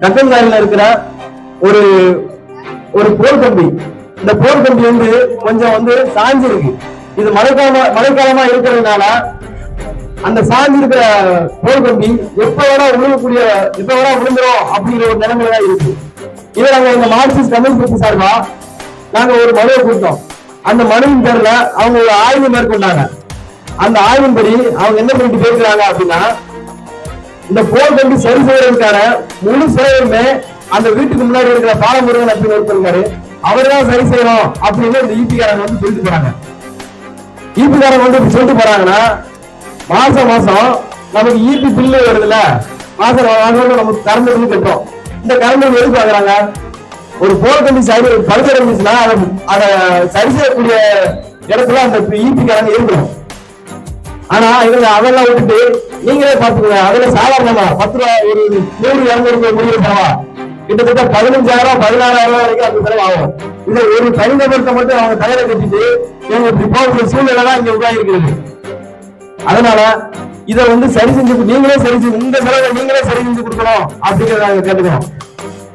டக்கன் காயில இருக்கிற ஒரு ஒரு போர் கம்பி. இந்த போர் கம்பி வந்து கொஞ்சம் வந்து சாஞ்சு இருக்கு. இது மழைக்காலமா இருக்கிறதுனால அந்த சாஞ்சு இருக்கிற போர் கம்பி எப்ப வேணா விழுந்துரும் அப்படிங்கிற ஒரு நிலைமையில தான் இருக்கு. இதை நாங்க எங்க மார்க்சிஸ்ட் கம்யூனிஸ்ட் சார்பா நாங்க ஒரு மனுவை கொடுத்தோம். அந்த மனுவின் பேர்ல அவங்க ஒரு ஆய்வு மேற்கொண்டாங்க. அந்த ஆய்வின்படி அவங்க என்ன பண்ணிட்டு பேசுறாங்க அப்படின்னா, இந்த போர் கம்பி சரி செய்யறதுக்கான முழு செலவுமே அந்த வீட்டுக்கு முன்னாடி இருக்கிற பாலமுருகன் அப்படின்னு ஒருத்தருக்காரு, அவர்தான் சரி செய்யணும் அப்படின்னு இந்த ஈபிக்காரங்க வந்து சொல்லிட்டு போறாங்க. ஈபிக்காரங்க வந்து சொல்லிட்டு போறாங்கன்னா, மாசம் நமக்கு ஈபி பில்லு வருதுல்ல, மாசம் நமக்கு கரண்ட் பில்லு கட்டுறோம். இந்த கரண்ட் பில் எதுக்கு வாங்குறாங்க? ஒரு போர் கம்பி சரி பழுக்க இருந்துச்சுன்னா அதை சரி செய்யக்கூடிய இடத்துல அந்த ஈபிக்காரங்க இருக்கணும். ஆனா இவங்க அதெல்லாம் விட்டுட்டு நீங்களே பாத்துக்கோங்க, அதுல சாதாரணமா 10 ரூபாய் ஒரு 100-200 முடிவு கிட்டத்தட்ட 15,000 16,000 வரைக்கும் அந்த செலவு ஆகும். இதை ஒரு தனிநபர்கிட்ட மட்டும் அவங்க தலையில கட்டிட்டு இவங்க இப்படி போகிற சூழ்நிலை தான் இங்க உருவாகிருக்கிறது. அதனால இதை வந்து சரி செஞ்சு நீங்களே இந்த செலவை நீங்களே சரி செஞ்சு கொடுக்கணும் அப்படிங்கிறத நாங்க கேட்டுக்கிறோம்.